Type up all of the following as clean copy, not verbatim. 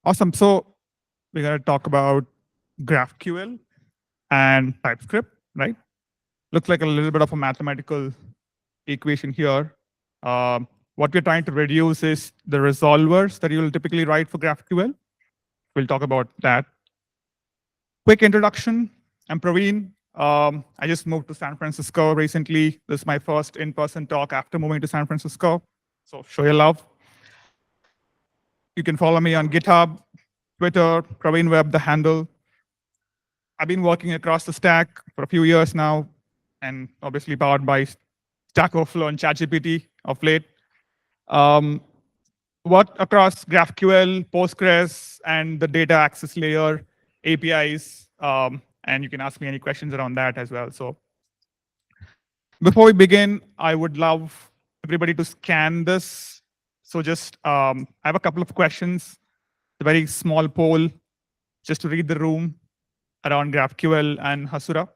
Awesome. So we're going to talk about GraphQL and TypeScript, right? Looks like a little bit of a mathematical equation here. What we're trying to reduce is the resolvers that you will typically write for GraphQL. We'll talk about that. Quick introduction. I'm Praveen. I just moved to San Francisco recently. This is my first in-person talk after moving to San Francisco. So show your love. You can follow me on GitHub, Twitter, Praveen Web, the handle. I've been working across the stack for a few years now, and obviously powered by Stack Overflow and ChatGPT of late. Worked across GraphQL, Postgres, and the data access layer, APIs, and you can ask me any questions around that as well. So before we begin, I would love everybody to scan this. So just, I have a couple of questions, a very small poll, just to read the room around GraphQL and Hasura.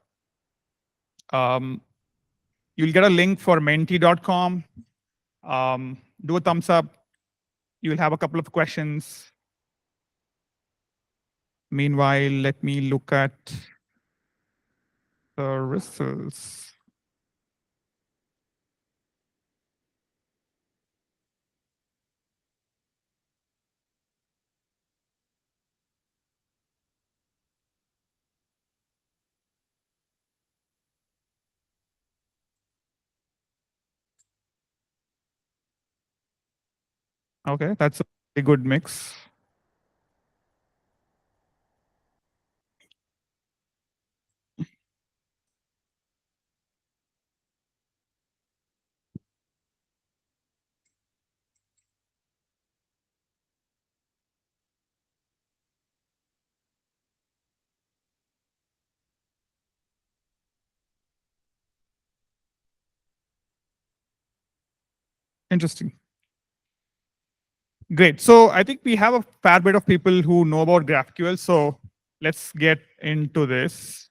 You'll get a link for menti.com. Do a thumbs up. You'll have a couple of questions. Meanwhile, let me look at the results. Okay, that's a good mix. Interesting. Great. So I think we have a fair bit of people who know about GraphQL. So let's get into this.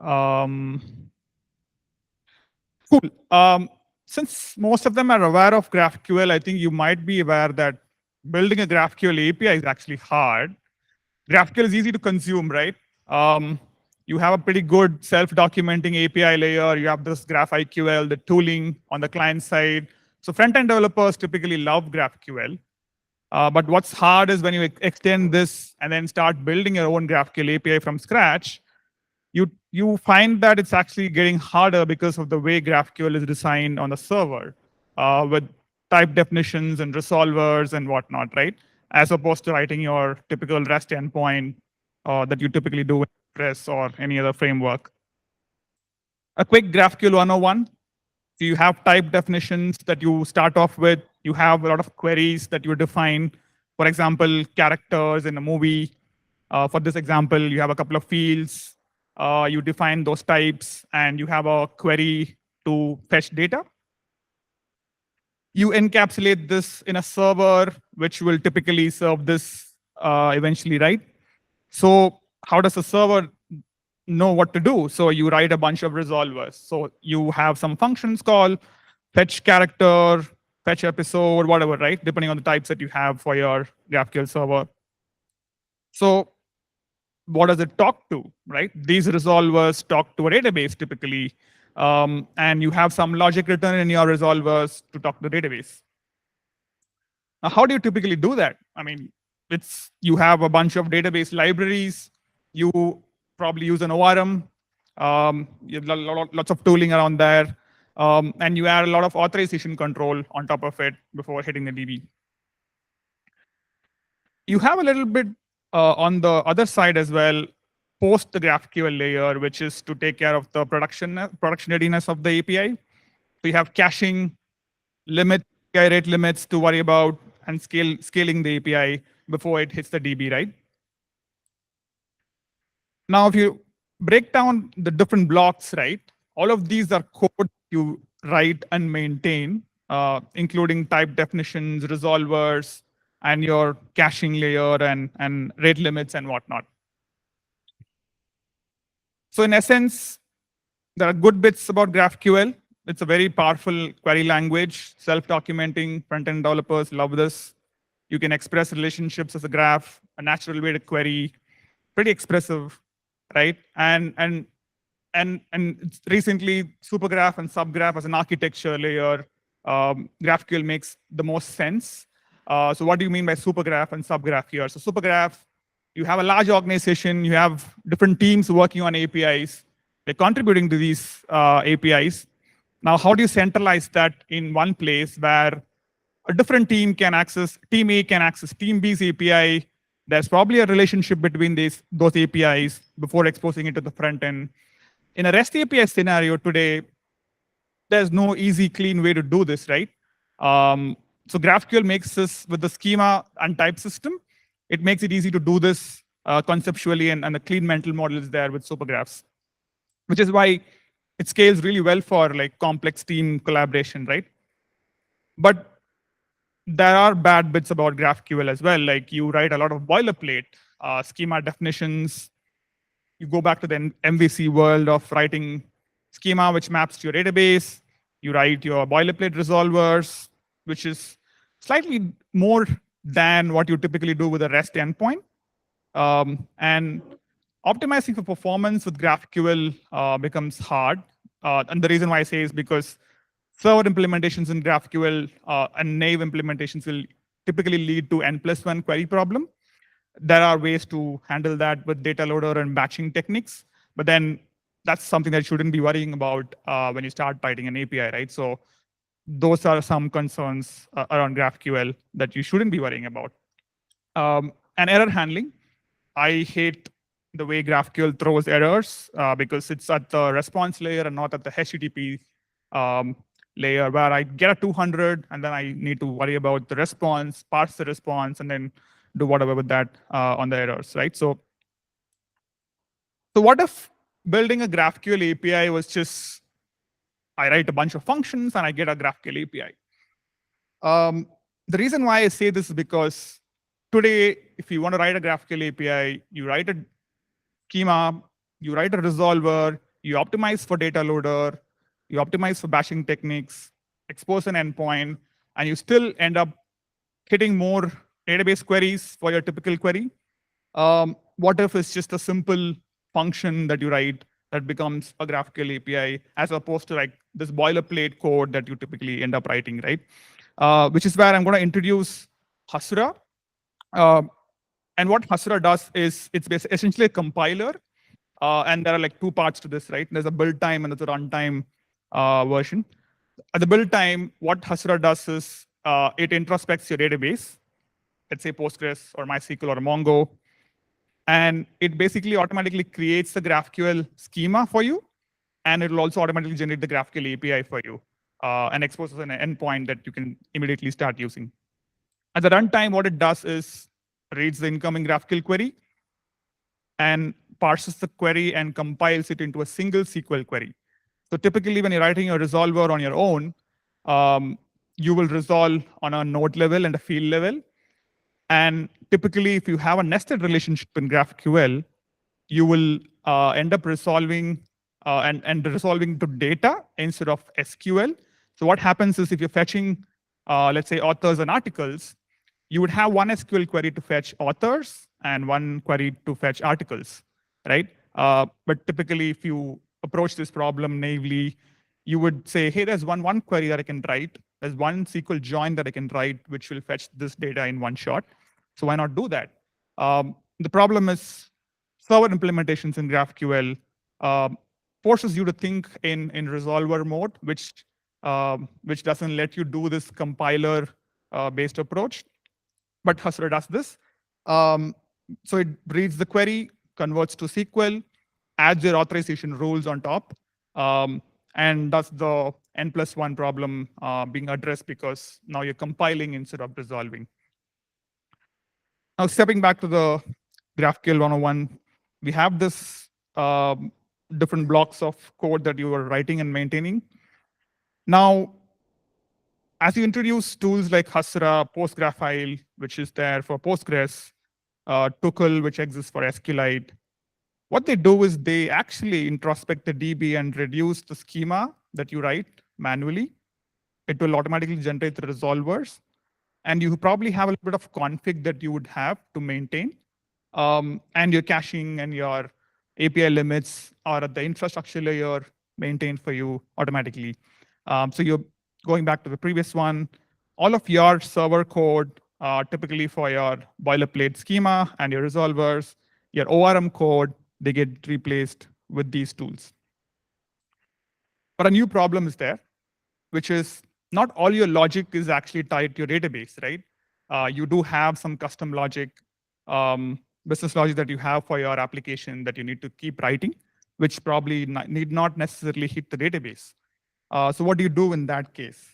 Cool. Since most of them are aware of GraphQL, I think you might be aware that building a GraphQL API is actually hard. GraphQL is easy to consume, right? You have a pretty good self-documenting API layer. You have this GraphQL, the tooling on the client side. So front-end developers typically love GraphQL. But what's hard is when you extend this and then start building your own GraphQL API from scratch, you find that it's actually getting harder because of the way GraphQL is designed on the server with type definitions and resolvers and whatnot, right? As opposed to writing your typical REST endpoint that you typically do in Press or any other framework. A quick GraphQL 101. So you have type definitions that you start off with. You have a lot of queries that you define. For example, characters in a movie. For this example, you have a couple of fields. You define those types, and you have a query to fetch data. You encapsulate this in a server, which will typically serve this eventually, right? So how does the server know what to do? So you write a bunch of resolvers. So you have some functions called fetch character, fetch episode, whatever, right? Depending on the types that you have for your GraphQL server. So what does it talk to, right? These resolvers talk to a database typically. And you have some logic written in your resolvers to talk to the database. Now, how do you typically do that? I mean, you have a bunch of database libraries. You probably use an ORM. You have lots of tooling around there. And you add a lot of authorization control on top of it before hitting the DB. You have a little bit on the other side as well, post the GraphQL layer, which is to take care of the production readiness of the API. So you have caching, limit, API rate limits to worry about, and scaling the API before it hits the DB, right? Now, if you break down the different blocks, right, all of these are code you write and maintain, including type definitions, resolvers, and your caching layer and rate limits and whatnot. So in essence, There are good bits about GraphQL. It's a very powerful query language, self-documenting, front-end developers love this. You can express relationships as a graph, a natural way to query, pretty expressive, right? And recently, supergraph and subgraph as an architecture layer, GraphQL makes the most sense. So what do you mean by supergraph and subgraph here? So supergraph, you have a large organization, you have different teams working on APIs, they're contributing to these APIs. Now, how do you centralize that in one place where a different team can access, team A can access team B's API? There's probably a relationship between those APIs before exposing it to the front end. In a REST API scenario today, there's no easy, clean way to do this, right? So GraphQL makes this with the schema and type system. It makes it easy to do this conceptually, and the clean mental model is there with supergraphs, which is why it scales really well for like complex team collaboration, right? But there are bad bits about GraphQL as well. Like you write a lot of boilerplate, schema definitions. You go back to the MVC world of writing schema, which maps to your database. You write your boilerplate resolvers, which is slightly more than what you typically do with a REST endpoint. And optimizing for performance with GraphQL becomes hard. And the reason why I say is because server implementations in GraphQL and naive implementations will typically lead to n+1 query problem. There are ways to handle that with data loader and batching techniques, but then that's something that you shouldn't be worrying about when you start writing an API, right? So those are some concerns around GraphQL that you shouldn't be worrying about. And error handling. I hate the way GraphQL throws errors because it's at the response layer and not at the HTTP layer, where I get a 200 and then I need to worry about the response, parse the response, and then do whatever with that on the errors, right? So what if building a GraphQL API was just, I write a bunch of functions and I get a GraphQL API? The reason why I say this is because today, if you want to write a GraphQL API, you write a schema, you write a resolver, you optimize for data loader, you optimize for batching techniques, expose an endpoint, and you still end up hitting more database queries for your typical query. What if it's just a simple function that you write that becomes a GraphQL API, as opposed to like this boilerplate code that you typically end up writing, right? Which is where I'm going to introduce Hasura. And what Hasura does is it's essentially a compiler. And there are like two parts to this, right? There's a build time and there's a runtime version. At the build time, what Hasura does is it introspects your database, let's say Postgres or MySQL or Mongo, and it basically automatically creates the GraphQL schema for you, and it will also automatically generate the GraphQL API for you and exposes an endpoint that you can immediately start using. At the runtime, what it does is reads the incoming GraphQL query and parses the query and compiles it into a single SQL query. So typically, when you're writing a resolver on your own, you will resolve on a node level and a field level. And typically, if you have a nested relationship in GraphQL, you will end up resolving and resolving to data instead of SQL. So what happens is if you're fetching, let's say, authors and articles, you would have one SQL query to fetch authors and one query to fetch articles, right? But typically, if you approach this problem naively, you would say, hey, there's one query that I can write. There's one SQL join that I can write, which will fetch this data in one shot. So why not do that? The problem is server implementations in GraphQL forces you to think in resolver mode, which doesn't let you do this compiler based approach. But Hasura does this. So it reads the query, converts to SQL, adds your authorization rules on top, and does the n+1 problem being addressed because now you're compiling instead of resolving. Now, stepping back to the GraphQL 101, we have this different blocks of code that you are writing and maintaining. Now, as you introduce tools like Hasura, PostGraphile, which is there for Postgres, Tuckle, which exists for SQLite, What they do is they actually introspect the DB and reduce the schema that you write manually. It will automatically generate the resolvers. And you probably have a little bit of config that you would have to maintain. And your caching and your API limits are at the infrastructure layer maintained for you automatically. So you're going back to the previous one. All of your server code, typically for your boilerplate schema and your resolvers, your ORM code, they get replaced with these tools. But a new problem is there, which is not all your logic is actually tied to your database, right? You do have some custom logic, business logic that you have for your application that you need to keep writing, which probably need not necessarily hit the database. So what do you do in that case?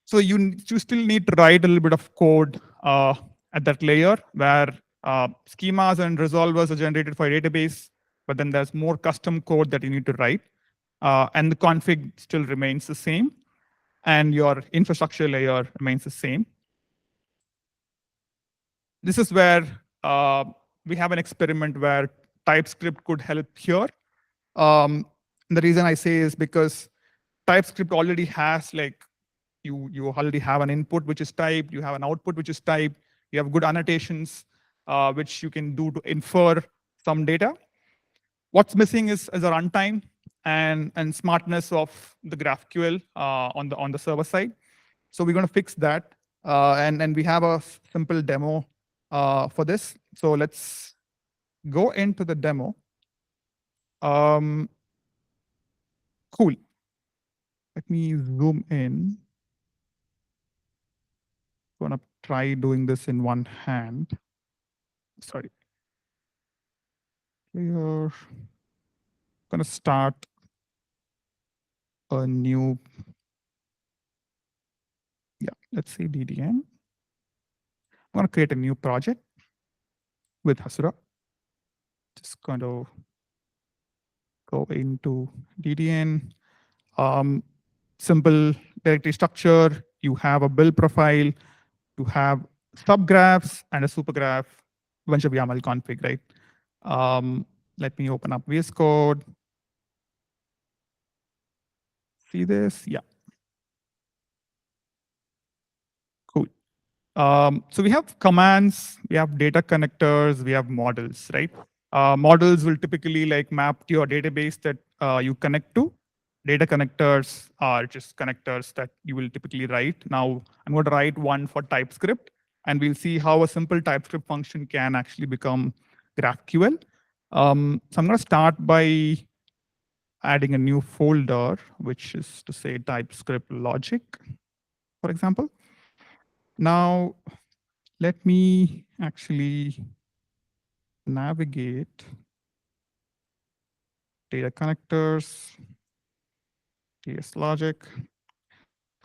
So you still need to write a little bit of code at that layer where schemas and resolvers are generated for a database, but then there's more custom code that you need to write. And the config still remains the same, and your infrastructure layer remains the same. This is where we have an experiment where TypeScript could help here. The reason I say is because TypeScript already has you already have an input which is typed, you have an output which is typed, you have good annotations which you can do to infer some data. What's missing is a runtime and smartness of the GraphQL on the server side. So we're going to fix that, and we have a simple demo for this. So let's go into the demo. Cool. Let me zoom in. I'm going to try doing this in one hand. Sorry. We're going to start a new, let's say DDN. I'm going to create a new project with Hasura. Just going to go into DDN. Simple directory structure. You have a build profile. You have subgraphs and a supergraph, bunch of YAML config, right? Let me open up VS Code. See this? Yeah. Cool. So we have commands, we have data connectors, we have models, right? Models will typically map to your database that you connect to. Data connectors are just connectors that you will typically write. Now, I'm going to write one for TypeScript, and we'll see how a simple TypeScript function can actually become GraphQL. So I'm going to start by adding a new folder, which is to say TypeScript logic, for example. Now, let me actually navigate data connectors, TS logic.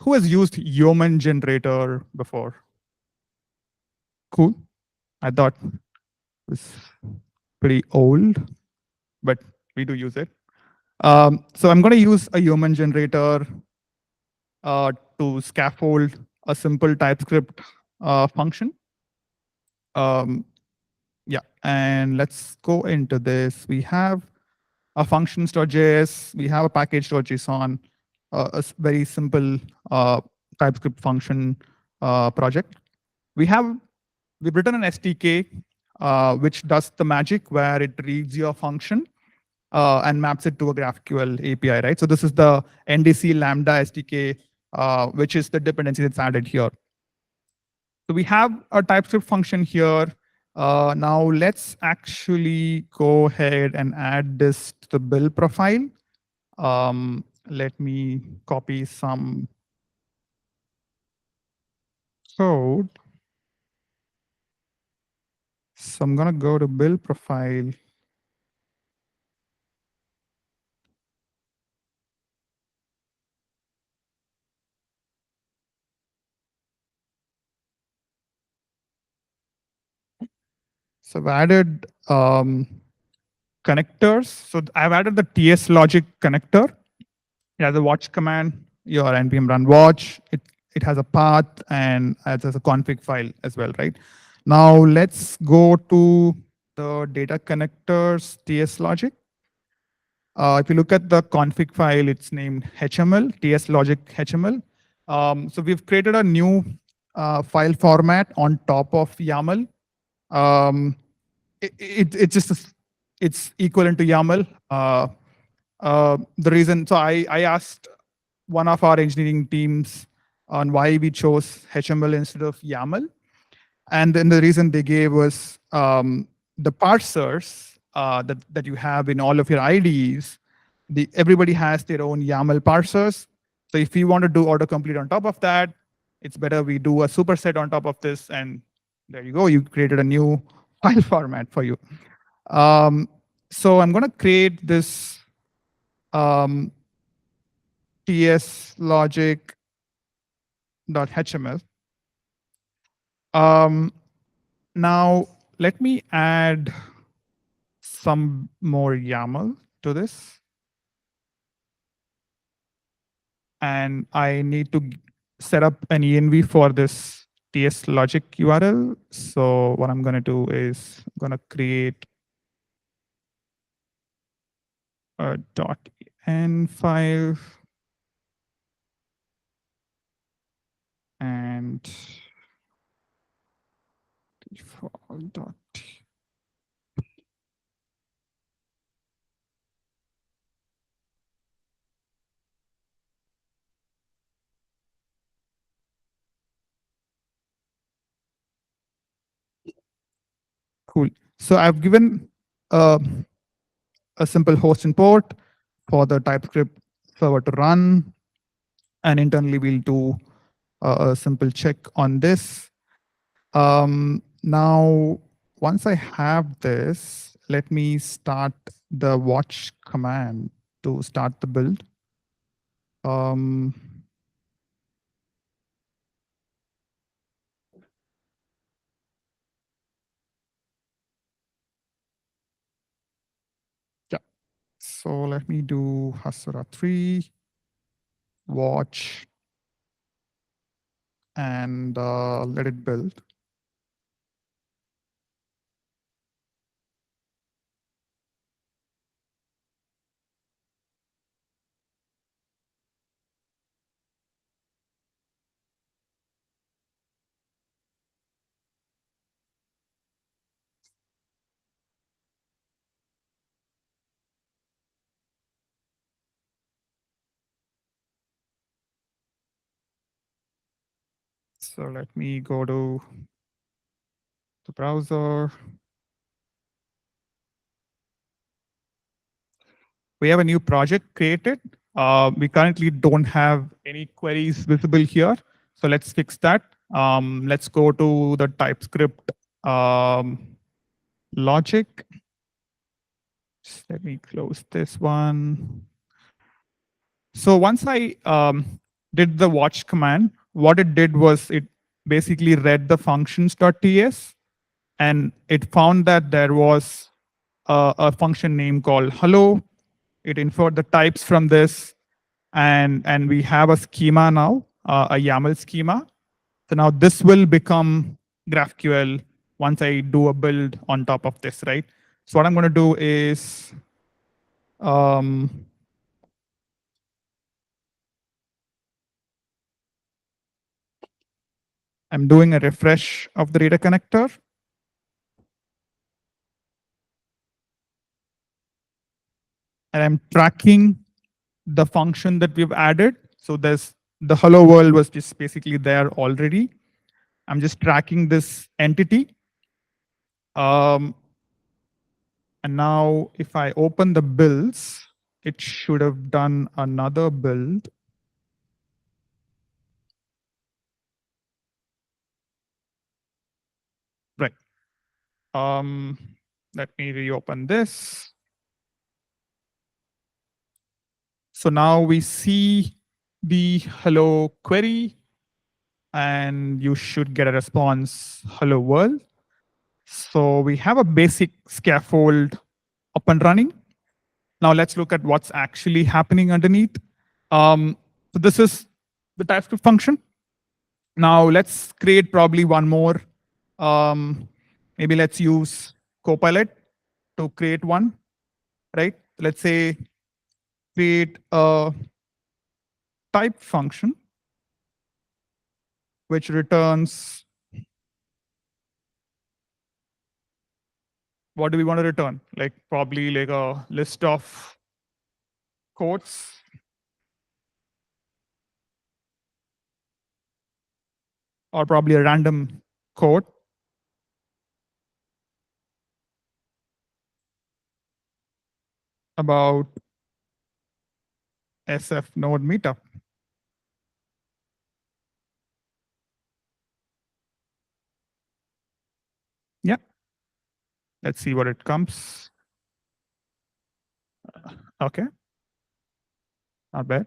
Who has used Yeoman generator before? Cool. I thought it was pretty old, but we do use it. So I'm going to use a Yeoman generator to scaffold a simple TypeScript function. Yeah, and let's go into this. We have a functions.js, we have a package.json, a very simple TypeScript function project. We've written an SDK which does the magic where it reads your function and maps it to a GraphQL API, right? So this is the NDC Lambda SDK, which is the dependency that's added here. So we have a TypeScript function here. Now let's actually go ahead and add this to the build profile. Let me copy some code. So I'm going to go to build profile. So I've added connectors. So I've added the TS logic connector. It has a watch command, your npm run watch. It has a path and it has a config file as well, right? Now let's go to the data connectors TS logic. If you look at the config file, it's named HML, TS logic HML. So we've created a new file format on top of YAML. It's just it's equivalent to YAML. The reason, so I asked one of our engineering teams on why we chose HML instead of YAML. And then the reason they gave was the parsers that you have in all of your IDEs. Everybody has their own YAML parsers. So if you want to do autocomplete on top of that, it's better we do a superset on top of this. And there you go. You created a new file format for you. So I'm going to create this TS logic.html. Now, let me add some more YAML to this. And I need to set up an env for this TS logic URL. So what I'm going to do is I'm going to create a .en file and default dot. Cool. So I've given a simple host and port for the TypeScript server to run. And internally, we'll do a simple check on this. Now, once I have this, let me start the watch command to start the build. Yeah. So let me do Hasura 3, watch, and let it build. So let me go to the browser. We have a new project created. We currently don't have any queries visible here. So let's fix that. Let's go to the TypeScript logic. Just let me close this one. So once I did the watch command, what it did was it basically read the functions.ts, and it found that there was a function name called hello. It inferred the types from this, and we have a schema now, a YAML schema. So now this will become GraphQL once I do a build on top of this, right? So what I'm going to do is I'm doing a refresh of the data connector. And I'm tracking the function that we've added. So there's the hello world was just basically there already. I'm just tracking this entity. And now if I open the builds, it should have done another build. Right. Let me reopen this. So now we see the hello query, and you should get a response, hello world. So we have a basic scaffold up and running. Now let's look at what's actually happening underneath. So this is the TypeScript function. Now let's create probably one more. Maybe let's use Copilot. to create one, right? Let's say create a type function which returns, what do we want to return? Like probably like a list of quotes, or probably a random quote about SFNode Meetup. Yeah, let's see what it comes. Okay, not bad.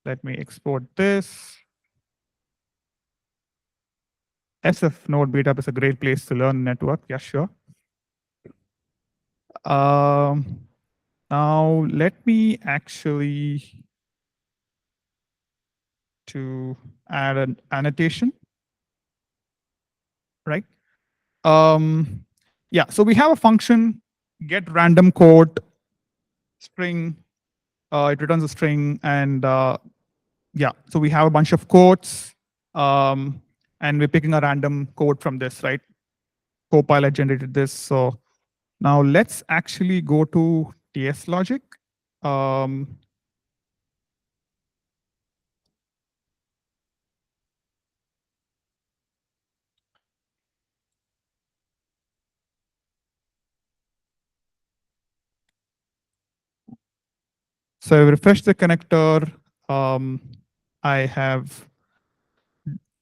Let me export this. SFNode Meetup is a great place to learn network. Yeah, sure. Now let me actually to add an annotation, right? Yeah, so we have a function get random quote string. It returns a string, and yeah, so we have a bunch of quotes, and we're picking a random quote from this, right? Copilot generated this. So now let's actually go to TS logic. Um, so I refresh the connector. Um, I have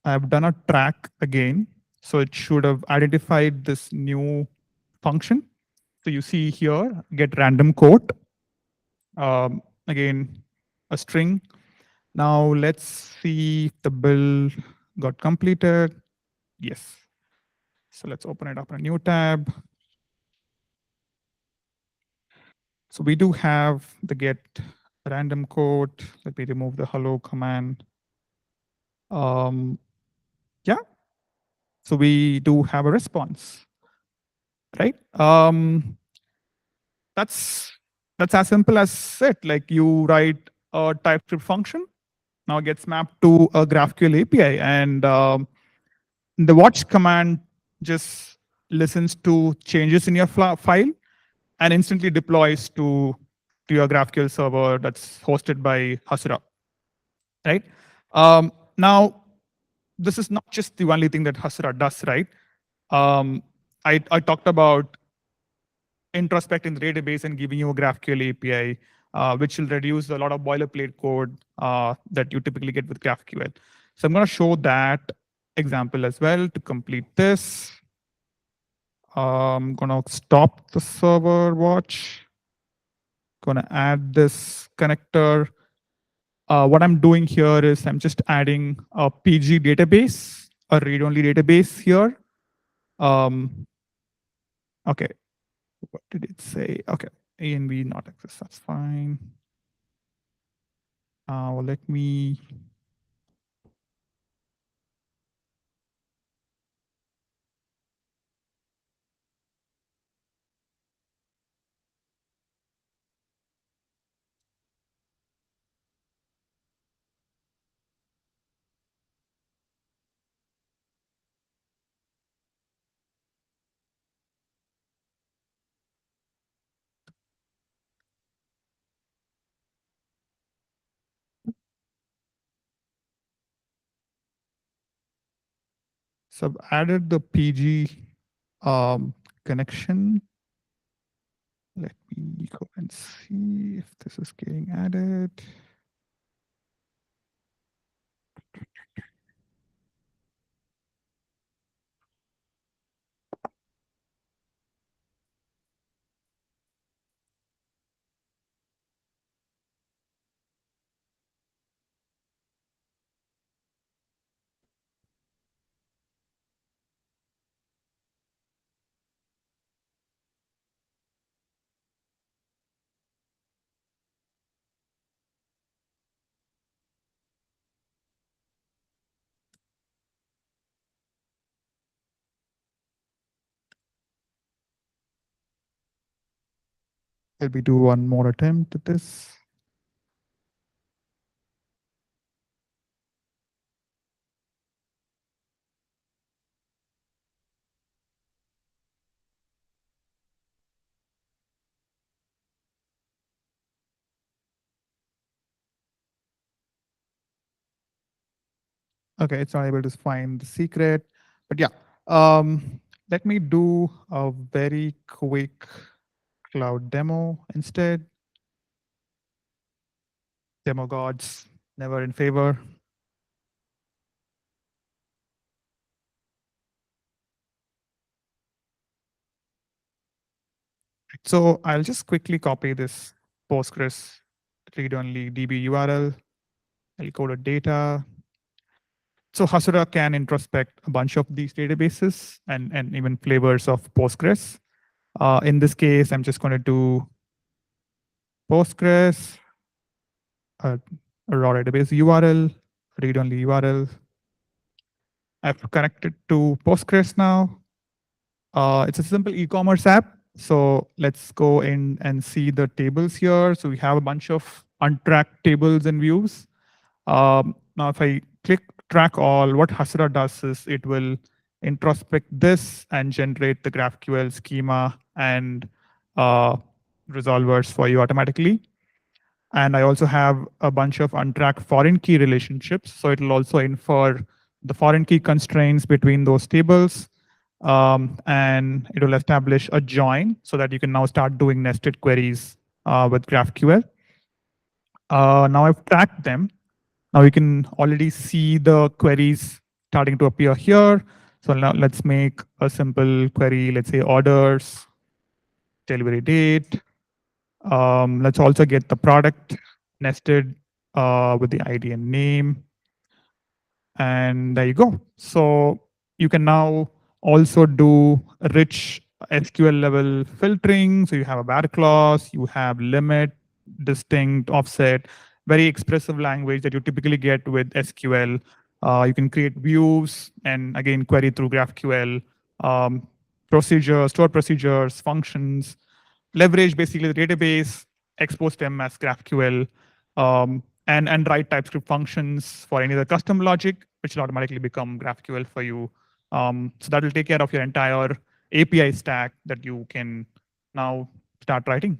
I've done a track again. So it should have identified this new function. So you see here, get random quote. Again, a string. Now let's see if the build got completed. Yes. So let's open it up in a new tab. So we do have the get random quote. Let me remove the hello command. Yeah. So we do have a response, right? That's as simple as it. Like you write a TypeScript function, now gets mapped to a GraphQL API, and the watch command just listens to changes in your file and instantly deploys to your GraphQL server that's hosted by Hasura, right? Now, this is not just the only thing that Hasura does, right? Um, I talked about introspecting the database and giving you a GraphQL API, which will reduce a lot of boilerplate code that you typically get with GraphQL. So I'm going to show that example as well to complete this. I'm going to stop the server watch. Going to add this connector. What I'm doing here is I'm just adding a PG database, a read-only database here. Okay, what did it say? Okay, A and B not access, that's fine. Well, let me, so I've added the PG connection. Let me go and see if this is getting added. Let me do one more attempt at this. Okay, it's not able to find the secret, but yeah. Let me do a very quick cloud demo instead. Demo gods, never in favor. So I'll just quickly copy this Postgres read-only DB URL. I'll go to data. So Hasura can introspect a bunch of these databases and even flavors of Postgres. In this case, I'm just going to do Postgres, a raw database URL, read-only URL. I've connected to Postgres now. It's a simple e-commerce app. So let's go in and see the tables here. So we have a bunch of untracked tables and views. Now, if I click track all, what Hasura does is it will introspect this and generate the GraphQL schema and resolvers for you automatically. And I also have a bunch of untracked foreign key relationships. So it'll also infer the foreign key constraints between those tables. And it will establish a join so that you can now start doing nested queries with GraphQL. Now I've tracked them. Now you can already see the queries starting to appear here. So now let's make a simple query, let's say orders, delivery date. Let's also get the product nested with the ID and name. And there you go. So you can now also do rich SQL level filtering. So you have a var clause, you have limit, distinct, offset, very expressive language that you typically get with SQL. You can create views and again query through GraphQL, procedures, store procedures, functions, leverage basically the database, expose them as GraphQL, and write TypeScript functions for any of the custom logic, which will automatically become GraphQL for you. So that will take care of your entire API stack that you can now start writing.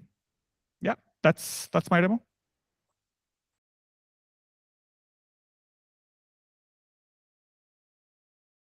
Yeah, that's my demo.